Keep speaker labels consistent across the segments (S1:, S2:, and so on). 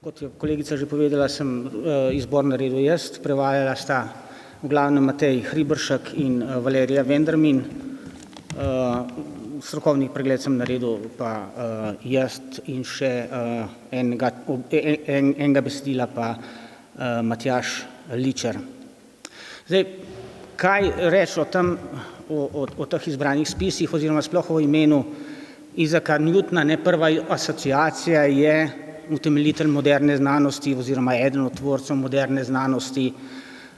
S1: Kot je kolegica že povedala, sem izbor naredil jaz, prevajala sta v glavnem Matej Hriberšek in Valerija Vendermin. Strokovni pregled sem naredil pa jaz in še enega besedila pa Matjaž Ličar. Zdaj, kaj reči o tem, o teh izbranih spisih oziroma sploh o imenu Isaaca Newtona, ne, prva asociacija je utemeljitelj moderne znanosti oziroma eden od tvorcev moderne znanosti.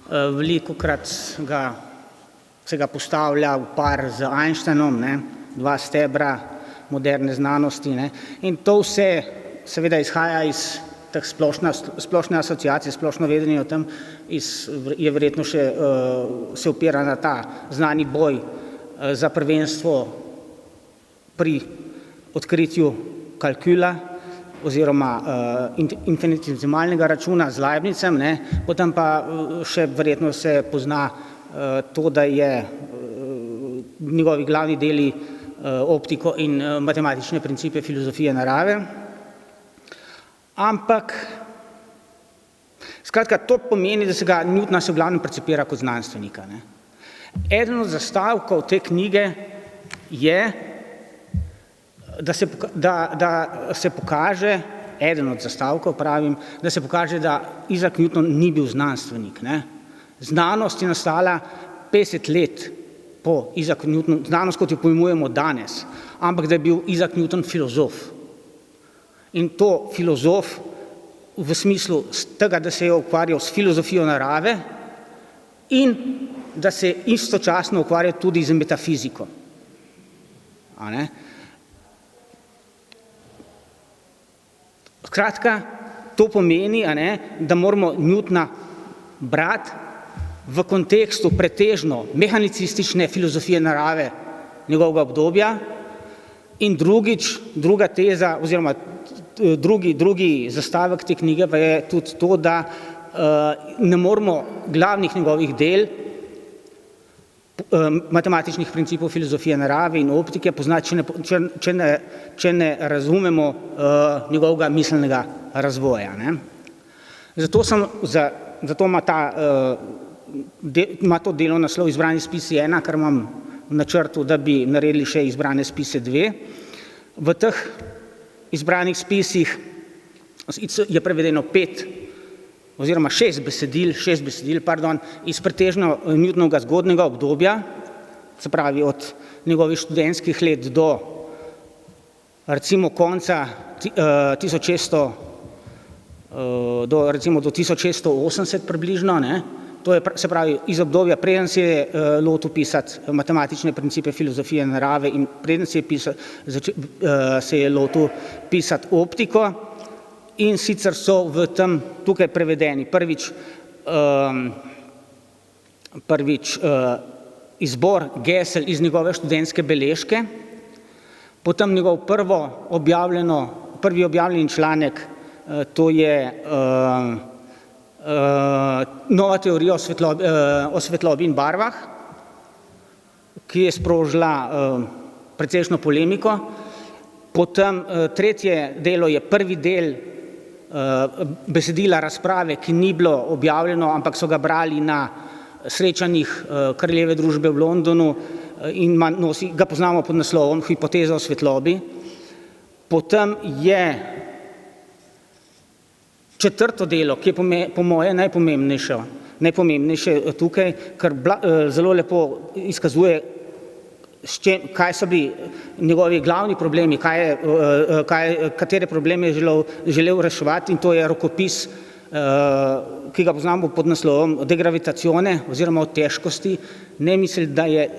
S1: Velikokrat se ga postavlja v par z Einsteinom, ne, dva stebra moderne znanosti, ne, in to vse seveda izhaja iz teh splošne asociacije, splošno vedenje o tem, je verjetno še se opira na ta znani boj za prvenstvo pri odkritju kalkula oziroma infinitesimalnega računa z Leibnicem, ne, potem pa še verjetno se pozna to, da je njegovi glavni deli optiko in matematične principe filozofije narave. Ampak, skratka, to pomeni, da se ga Newtona se v glavnem percipira kot znanstvenika, ne. Eden od zastavkov te knjige je, da se pokaže, eden od zastavkov pravim, da se pokaže, da Isaac Newton ni bil znanstvenik, ne. Znanost je nastala 50 let po Isaacu Newtonu, znanost, kot jo pojmujemo danes, ampak da je bil Isaac Newton filozof. In to filozof v smislu tega, da se je ukvarjal s filozofijo narave in da se istočasno ukvarja tudi z metafiziko. A ne? Skratka, to pomeni, a ne, da moramo Newtona brati v kontekstu pretežno mehanicistične filozofije narave njegovega obdobja in druga teza oziroma drugi zastavek te knjige pa je tudi to, da ne moramo glavnih njegovih del matematičnih principov filozofije narave in optike poznati, če ne razumemo njegovega miselnega razvoja, ne. Zato ima to delo naslov Izbrani spisi 1, ker imam v načrtu, da bi naredili še Izbrane spise 2. V teh izbranih spisih je prevedeno 5 oziroma 6 besedil, iz pretežno Newtonovega zgodnjega obdobja, se pravi od njegovih študentskih let do recimo konca 1680 približno, ne. To je, se pravi, iz obdobja, preden se je lotil pisati matematične principe filozofije narave in preden se je lotil pisati optiko. In sicer so v tem tukaj prevedeni prvič izbor gesel iz njegove študentske beležke, potem njegov prvi objavljeni članek, to je Nova teorija o svetlobi in barvah, ki je sprožila precejšnjo polemiko. Potem tretje delo je prvi del besedila razprave, ki ni bilo objavljeno, ampak so ga brali na srečanjih Kraljeve družbe v Londonu in ga poznamo pod naslovom Hipoteza o svetlobi. Potem je četrto delo, ki je po moje najpomembnejše tukaj, ker zelo lepo izkazuje, kaj so bili njegovi glavni problemi, katere probleme je želel reševati, in to je rokopis, ki ga poznamo pod naslovom Degravitazione oziroma o težkosti. Ne mislim, da je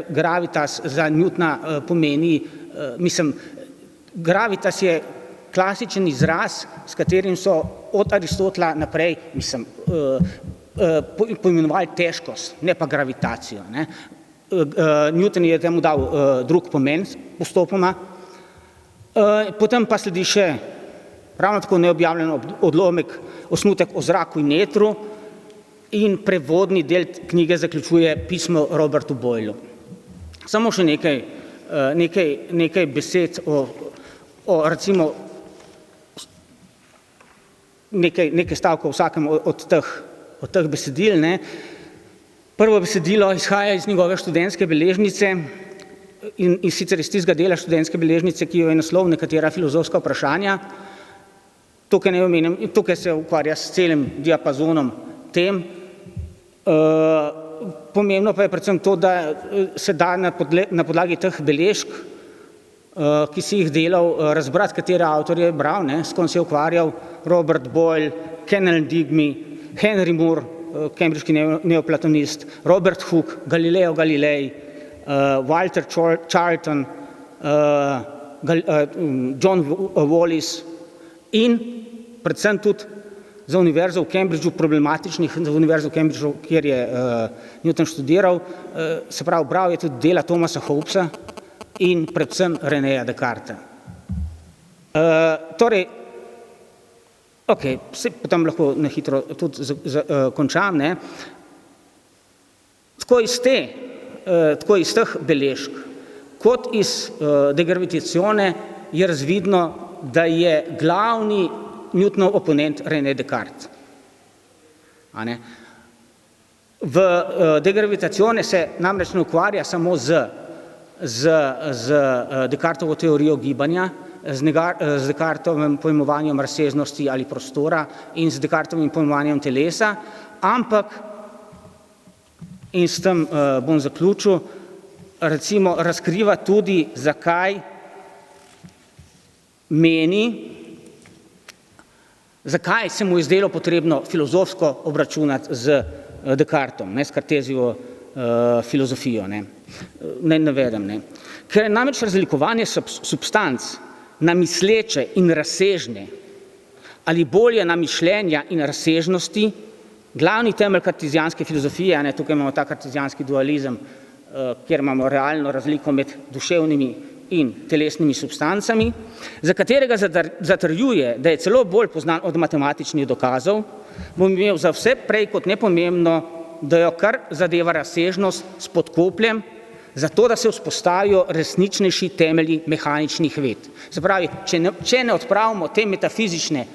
S1: gravitas za Newtona pomeni, gravitas je klasičen izraz, s katerim so od Aristotela naprej, poimenovali težkost, ne pa gravitacijo, ne. Newton je temu dal drug pomen postopoma. Potem pa sledi še ravno tako neobjavljen osnutek o zraku in etru in prevodni del knjige zaključuje pismo Robertu Boylu. Samo še nekaj besed o recimo nekaj stavkov v vsakem od teh besedil. Ne. Prvo besedilo izhaja iz njegove študentske beležnice in sicer iz tistega dela študentske beležnice, ki jo je naslov Nekatera filozofska vprašanja. Tukaj se ukvarja s celim diapazonom tem. Pomembno pa je predvsem to, da se da na podlagi teh beležk, ki si jih delal, razbrati, katere avtorje je bral, ne, s kom se je ukvarjal: Robert Boyle, Kenelm Digby, Henry Moore, cambridgeški neoplatonist, Robert Hooke, Galileo Galilei, Walter Charlton, John Wallis in predvsem tudi za univerzo v Cambridgeu problematičnih, za univerzo v Cambridgeu, kjer je Newton študiral, se pravi, bral je tudi dela Thomasa Hobbesa in predvsem Renéja Descartesa. Torej, potem lahko na hitro tudi končam, ne. Tako iz teh beležk, kot iz Degravitazione je razvidno, da je glavni Newtonov oponent René Descartes. V Degravitazione se namreč ne ukvarja samo z Descartovo teorijo gibanja, z Descartovim pojmovanjem razsežnosti ali prostora in z Descartovim pojmovanjem telesa, ampak, in s tem bom zaključil, recimo razkriva tudi, zakaj se mu je zdelo potrebno filozofsko obračunati z Descartom, ne, s Cartesijevo filozofijo. Naj navedem. Ne. Ker je namreč razlikovanje substanc na misleče in razsežne, ali bolje na mišljenja in razsežnosti, glavni temelj kartezijanske filozofije. Ne, tukaj imamo ta kartezijanski dualizem, kjer imamo realno razliko med duševnimi in telesnimi substancami, za katerega zatrjuje, da je celo bolj poznan od matematičnih dokazov, bom imel za vse prej kot nepomembno, da jo kar zadeva razsežnost spodkopljem, zato da se vzpostavijo resničnejši temelji mehaničnih ved. Se pravi, če ne odpravimo te metafizične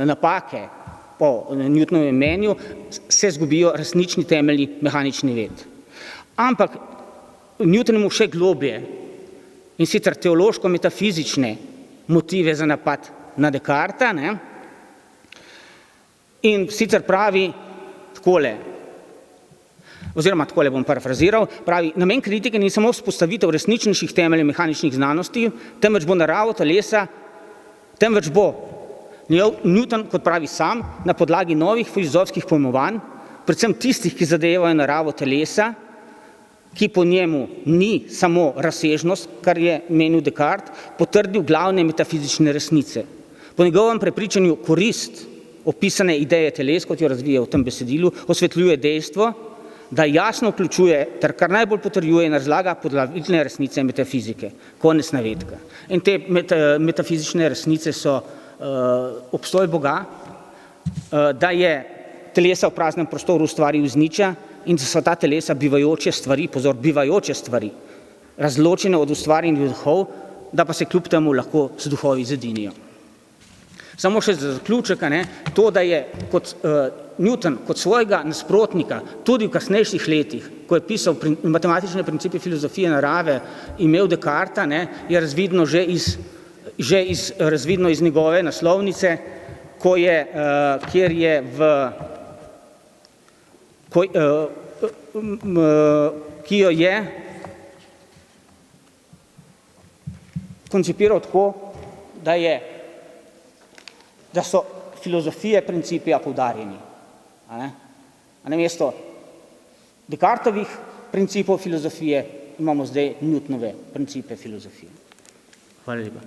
S1: napake po Newtonovem mnenju, se izgubijo resnični temelji mehaničnih ved. Ampak Newton mu še globlje, in sicer teološko-metafizične motive za napad na Descartesa, ne, in sicer pravi takole, oziroma takole bom parafraziral, pravi: namen kritike ni samo vzpostavitev resničnejših temeljev mehaničnih znanosti, temveč bo Newton, kot pravi sam, na podlagi novih filozofskih pojmovanj, predvsem tistih, ki zadevajo naravo telesa, ki po njemu ni samo razsežnost, kar je menil Descartes, potrdil glavne metafizične resnice. Po njegovem prepričanju korist opisane ideje teles, kot jo razvija v tem besedilu, osvetljuje dejstvo, da jasno vključuje ter kar najbolj potrjuje in razlaga poglavitne resnice metafizike. Konec navedka. In te metafizične resnice so obstoj Boga, da je telesa v praznem prostoru ustvaril iz niča in da so ta telesa bivajoče stvari, razločene od ustvarjenih duhov, da pa se kljub temu lahko z duhovi zedinijo. Samo še za zaključek, to, da je kot Newton, kot svojega nasprotnika, tudi v kasnejših letih, ko je pisal matematične principe filozofije narave, imel Descartesa, je razvidno razvidno iz njegove naslovnice, kjer je ki jo je koncipiral tako, da so filozofije principija poudarjeni. Namesto Descartovih principov filozofije imamo zdaj Newtonove principe filozofije. Hvala lepa.